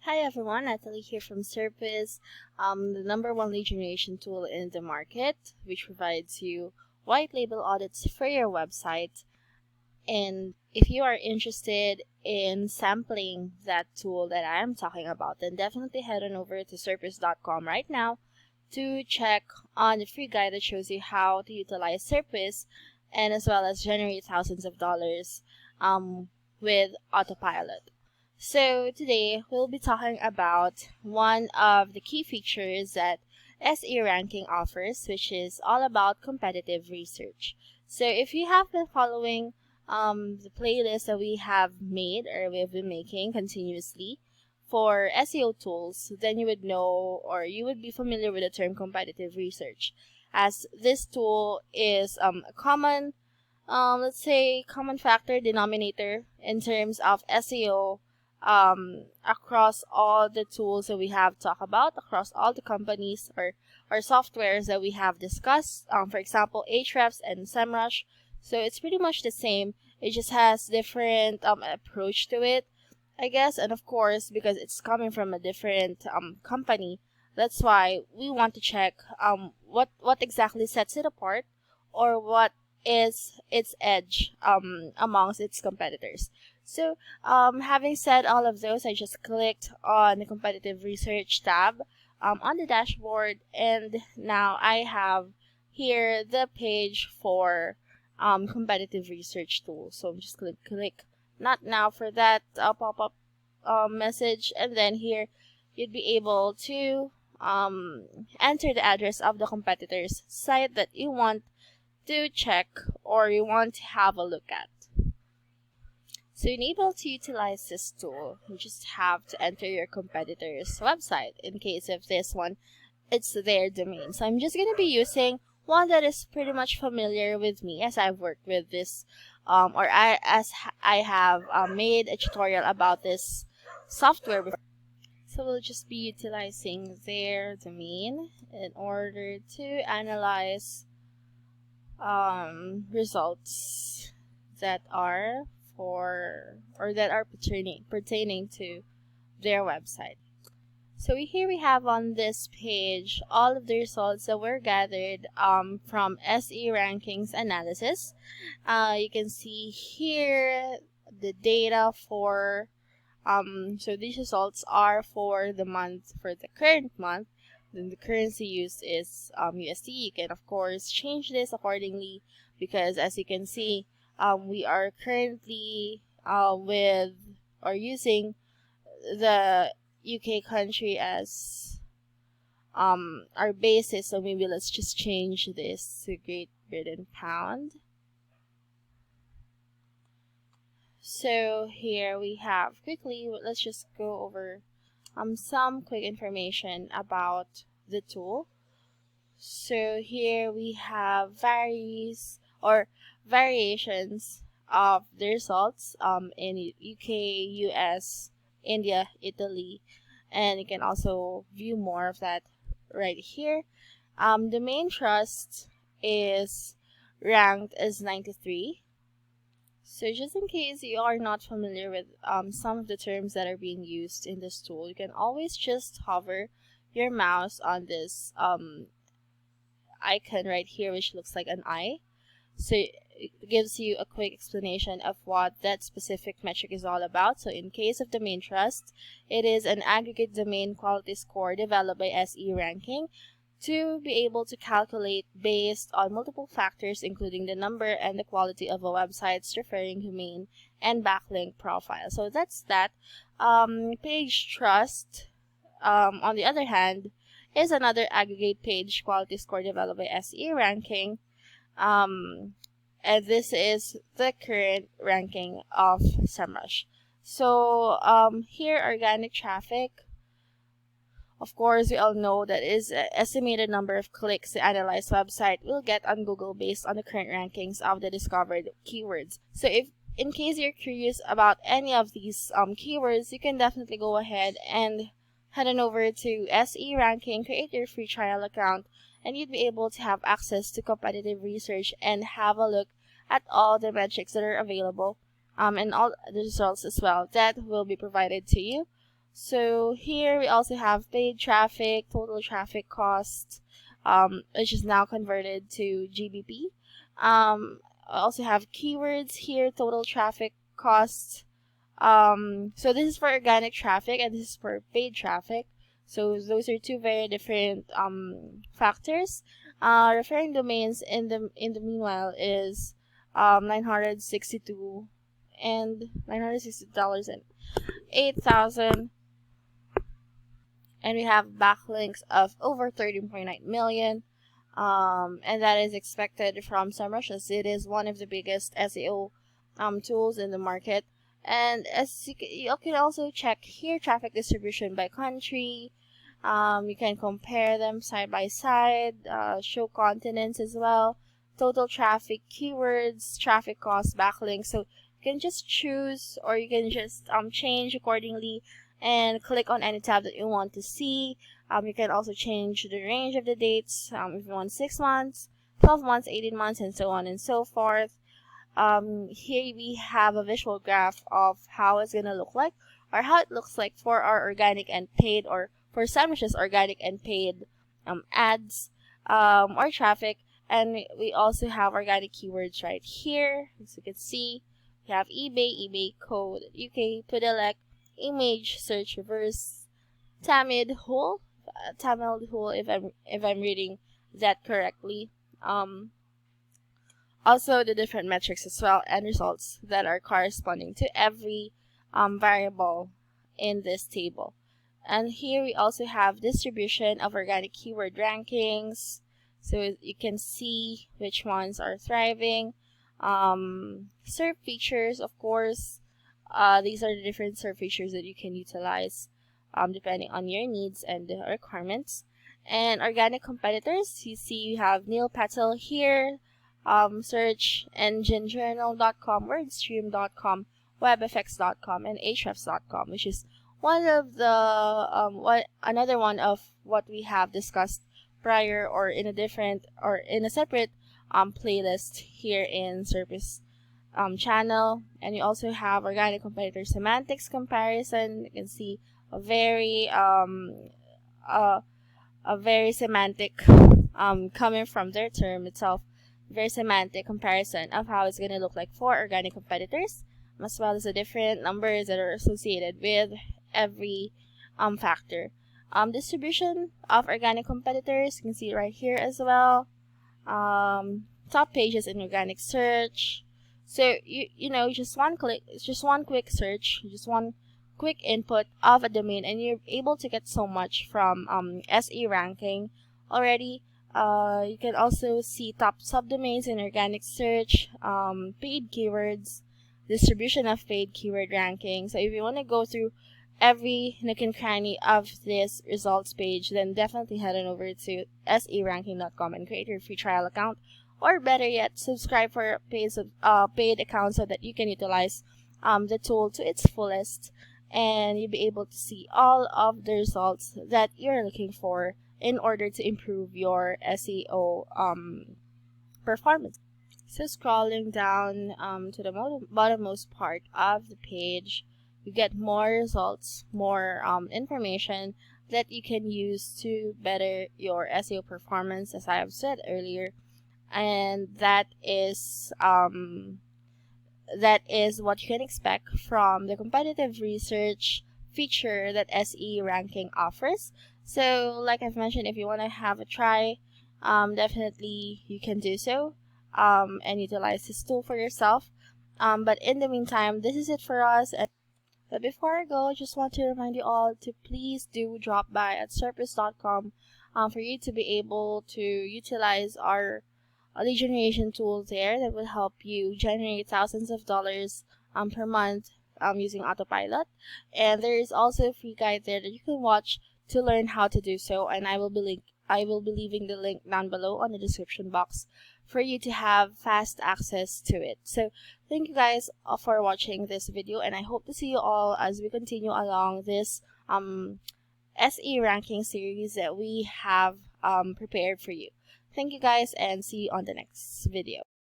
Hi everyone, Natalie here from SERPWizz, the number one lead generation tool in the market, which provides you white label audits for your website. And if you are interested in sampling that tool that I am talking about, then definitely head on over to SERPWizz.com right now to check on the free guide that shows you how to utilize SERPWizz and as well as generate thousands of dollars with autopilot. So today we'll be talking about one of the key features that SE ranking offers, which is all about competitive research. So if you have been following the playlist that we have made or we've been making continuously for SEO tools, then you would know or you would be familiar with the term competitive research, as this tool is a common let's say common factor denominator in terms of SEO across all the tools that we have talked about, across all the companies or softwares that we have discussed. For example, Ahrefs and SEMrush. So it's pretty much the same. It just has different approach to it, I guess. And of course, because it's coming from a different company, that's why we want to check what exactly sets it apart, or what is its edge amongst its competitors. So having said all of those, I just clicked on the competitive research tab on the dashboard, and now I have here the page for competitive research tool. So I'm just click not now for that pop-up message, and then here you'd be able to enter the address of the competitor's site that you want to check or you want to have a look at. So in able to utilize this tool, you just have to enter your competitor's website. In case of this one, it's their domain. So I'm just going to be using one that is pretty much familiar with me, as I've worked with this, I have made a tutorial about this software before. So we'll just be utilizing their domain in order to analyze results that are pertaining to their website. So here we have on this page all of the results that were gathered from SE rankings analysis. You can see here the data for so these results are for the current month. Then the currency used is USD. You can of course change this accordingly, because as you can see, we are currently using the UK country as our basis. So maybe let's just change this to Great Britain pound. So here we have let's just go over some quick information about the tool. So here we have variations of the results in UK, US, India, Italy, and you can also view more of that right here. The main trust is ranked as 93. So just in case you are not familiar with some of the terms that are being used in this tool, you can always just hover your mouse on this icon right here, which looks like an eye. So it gives you a quick explanation of what that specific metric is all about. So in case of domain trust, it is an aggregate domain quality score developed by SE Ranking to be able to calculate based on multiple factors, including the number and the quality of a website's referring domain and backlink profile. So that's that. Page trust, on the other hand, is another aggregate page quality score developed by SE Ranking. And this is the current ranking of SEMrush. So here, organic traffic. Of course, we all know that is an estimated number of clicks the analyzed website will get on Google based on the current rankings of the discovered keywords. So if in case you're curious about any of these keywords, you can definitely go ahead and head on over to SE Ranking, create your free trial account, and you'd be able to have access to competitive research and have a look at all the metrics that are available and all the results as well that will be provided to you. So here we also have paid traffic, total traffic cost, which is now converted to GBP. I also have keywords here, total traffic cost. So this is for organic traffic and this is for paid traffic. So those are two very different factors. Referring domains in the meanwhile is 962 and $960 and 8,000, and we have backlinks of over 13.9 million. And that is expected from SEMrush, as it is one of the biggest SEO tools in the market. And as you can also check here, traffic distribution by country. You can compare them side by side, show continents as well, total traffic, keywords, traffic costs, backlinks. So you can just choose, or you can just change accordingly and click on any tab that you want to see. You can also change the range of the dates, if you want 6 months, 12 months, 18 months, and so on and so forth. Here we have a visual graph of how it's going to look like, or how it looks like for our organic and paid, or for SEMrush's organic and paid ads or traffic. And we also have organic keywords right here. As you can see, we have eBay, eBay co.uk, Pudelec, image search reverse, Tamil Hole, if I'm reading that correctly. Also the different metrics as well, and results that are corresponding to every variable in this table. And here we also have distribution of organic keyword rankings, so you can see which ones are thriving. SERP features, of course. These are the different SERP features that you can utilize depending on your needs and requirements. And organic competitors, you see you have Neil Patel here, search engine journal.com, wordstream.com, webfx.com, and ahrefs.com, which is one of the another one of what we have discussed prior, or in a different, or in a separate playlist here in SERPWizz channel. And you also have organic competitor semantics comparison. You can see a very semantic coming from their term itself, very semantic comparison of how it's going to look like for organic competitors, as well as the different numbers that are associated with every factor. Distribution of organic competitors, you can see right here as well. Top pages in organic search. So you know, just one click, it's just one quick search, just one quick input of a domain, and you're able to get so much from SE ranking already. You can also see top subdomains in organic search, paid keywords, distribution of paid keyword ranking. So if you want to go through every nook and cranny of this results page, then definitely head on over to seranking.com and create your free trial account, or better yet, subscribe for a paid account so that you can utilize the tool to its fullest, and you'll be able to see all of the results that you're looking for in order to improve your SEO performance. So scrolling down to the bottommost part of the page, you get more results, more information that you can use to better your SEO performance, as I have said earlier. And that is what you can expect from the competitive research feature that SE ranking offers. So like I've mentioned, if you want to have a try, definitely you can do so and utilize this tool for yourself. But in the meantime, this is it for us. But before I go, I just want to remind you all to please do drop by at SERPWizz.com for you to be able to utilize our lead generation tool there that will help you generate thousands of dollars per month using autopilot. And there is also a free guide there that you can watch to learn how to do so, and I will be leaving the link down below on the description box for you to have fast access to it. So thank you guys for watching this video, and I hope to see you all as we continue along this SE ranking series that we have prepared for you. Thank you guys, and see you on the next video.